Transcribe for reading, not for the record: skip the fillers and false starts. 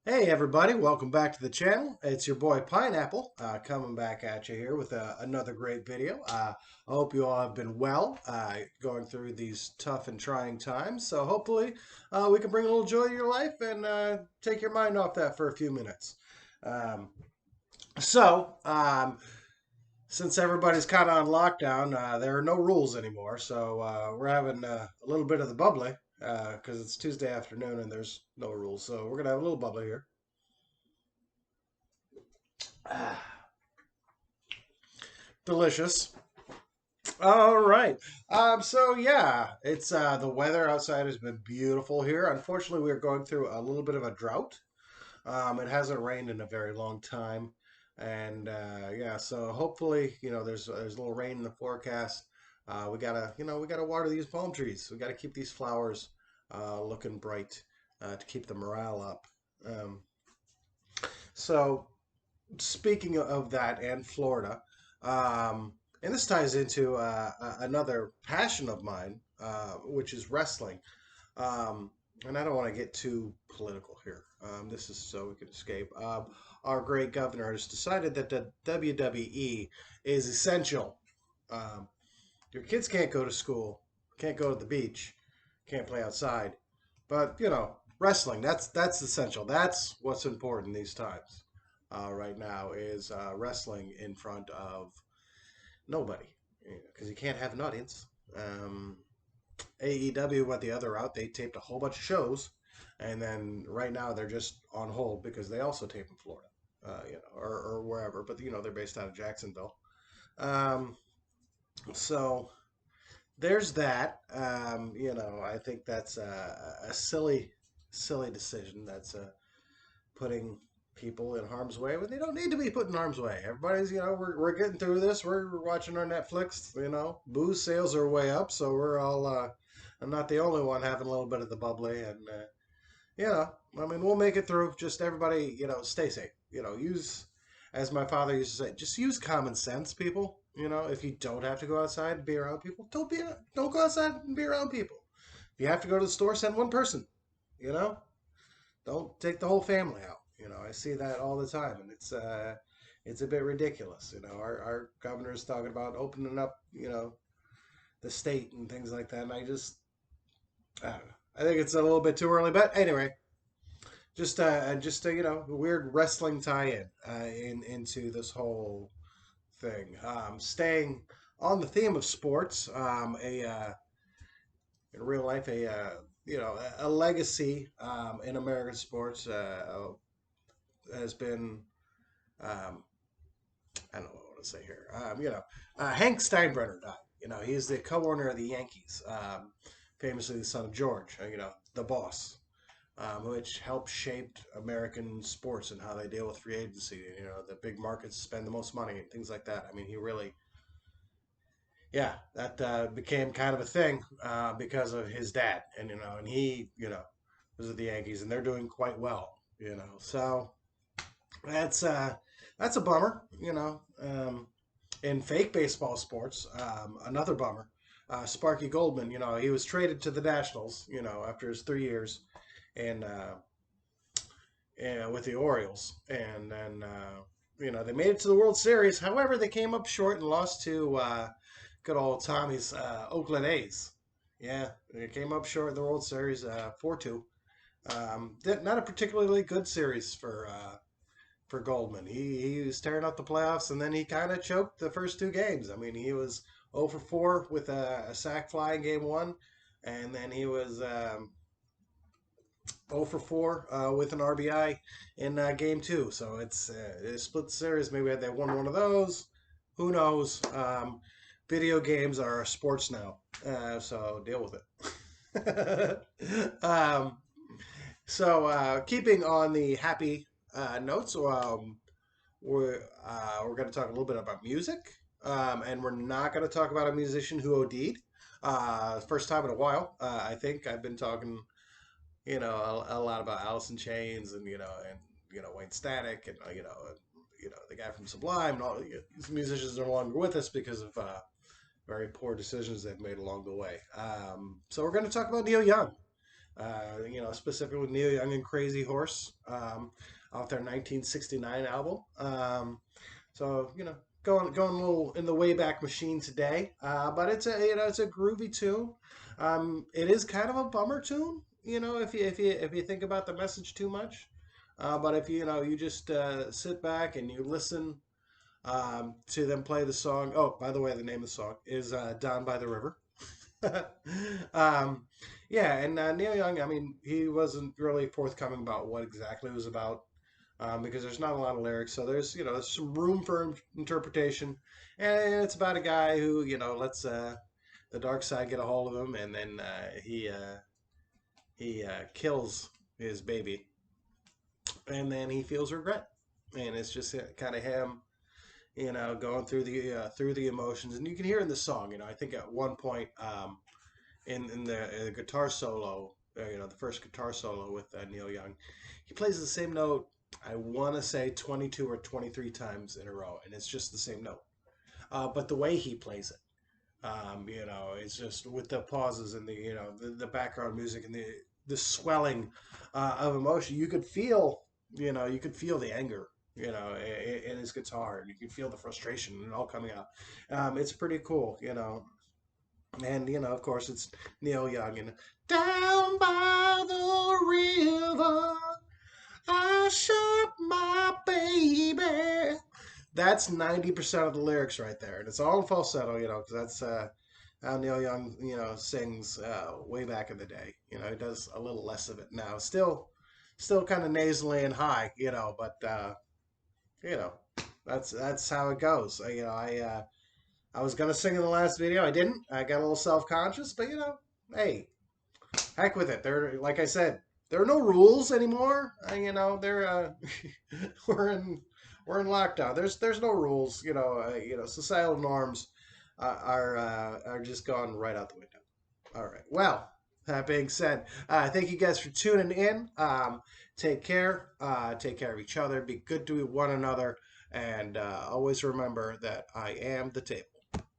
Hey everybody, welcome back to the channel. It's your boy Pineapple coming back at you here with another great video. I hope you all have been well going through these tough and trying times. So hopefully we can bring a little joy to your life and take your mind off that for a few minutes. Um, so, since everybody's kind of on lockdown, there are no rules anymore. So we're having a little bit of the bubbly because it's Tuesday afternoon and there's no rules. So we're going to have a little bubbly here. Delicious. All right. So yeah, it's the weather outside has been beautiful here. Unfortunately, we are going through a little bit of a drought. It hasn't rained in a very long time, and yeah, so hopefully, there's a little rain in the forecast. We gotta water these palm trees. We gotta keep these flowers looking bright to keep the morale up. Um, so speaking of that and Florida, and this ties into another passion of mine, which is wrestling. Um, and I don't want to get too political here. This is so we can escape. Our great governor has decided that the WWE is essential. Um, your kids can't go to school, can't go to the beach, can't play outside, but wrestling that's essential. That's what's important these times. Right now is wrestling in front of nobody because you can't have an audience. AEW went the other route. They taped a whole bunch of shows, and then right now they're just on hold because they also tape in Florida, or wherever. But they're based out of Jacksonville. Um, so there's that. I think that's a silly decision. That's putting people in harm's way when they don't need to be put in harm's way. Everybody's, we're getting through this. We're watching our Netflix. Booze sales are way up, so we're all. I'm not the only one having a little bit of the bubbly, and we'll make it through. Just everybody, stay safe. Use, as my father used to say, just use common sense, people. If you don't have to go outside and be around people, don't go outside and be around people. If you have to go to the store, send one person. You know, don't take the whole family out. I see that all the time, and it's a bit ridiculous. Our governor is talking about opening up, the state and things like that, and I don't know. I think it's a little bit too early, but anyway, just a weird wrestling tie-in into this whole thing. Staying on the theme of sports, in real life, a legacy in American sports has been um, I don't know what I want to say here. Hank Steinbrenner died. He's the co-owner of the Yankees, famously the son of George. The boss, which helped shape American sports and how they deal with free agency. The big markets spend the most money and things like that. I mean, he really, yeah, that became kind of a thing because of his dad, and he, was with the Yankees, and they're doing quite well. So that's that's a bummer. In fake baseball sports, another bummer. Sparky Goldman, he was traded to the Nationals, after his 3 years, and with the Orioles, and then they made it to the World Series. However, they came up short and lost to good old Tommy's Oakland A's. Yeah, they came up short in the World Series 4-2. Not a particularly good series for Goldman. He was tearing up the playoffs, and then he kind of choked the first two games. I mean, he was 0 for 4 with a sac fly in game one, and then he was 0 for 4 with an RBI in game two. So it split the series. Maybe they won one of those. Who knows? Video games are sports now, so deal with it. Keeping on the happy notes, we're going to talk a little bit about music, and we're not going to talk about a musician who OD'd. First time in a while. I think I've been talking, a lot about Alice in Chains and Wayne Static and the guy from Sublime and all these musicians are no longer with us because of very poor decisions they've made along the way. So we're going to talk about Neil Young. Specifically Neil Young and Crazy Horse, off their 1969 album. So going a little in the Wayback Machine today, but it's a groovy tune. It is kind of a bummer tune, if you think about the message too much. But if you just sit back and you listen to them play the song. Oh, by the way, the name of the song is "Down by the River." um, yeah, and Neil Young, I mean, he wasn't really forthcoming about what exactly it was about, because there's not a lot of lyrics. So there's some room for interpretation, and it's about a guy who lets the dark side get a hold of him, and then he kills his baby, and then he feels regret, and it's just kind of him, going through the emotions, and you can hear in the song. I think at one point, in the guitar solo, the first guitar solo with Neil Young, he plays the same note. I want to say 22 or 23 times in a row, and it's just the same note. But the way he plays it, it's just with the pauses and the background music and the swelling of emotion. You could feel the anger, in his guitar, and you can feel the frustration and all coming out. It's pretty cool. And of course, it's Neil Young and down by the river, I shot my baby. That's 90% of the lyrics right there, and it's all in falsetto, because that's how Neil Young, sings way back in the day. He does a little less of it now. Still kind of nasally and high, but you know, that's how it goes. I was gonna sing in the last video. I didn't. I got a little self conscious, but hey, heck with it. There, like I said, there are no rules anymore. They're we're in we're in lockdown. There's no rules. Societal norms are just gone right out the window. All right. Well, that being said, thank you guys for tuning in. Take care. Take care of each other. Be good to one another. And always remember that I am the table.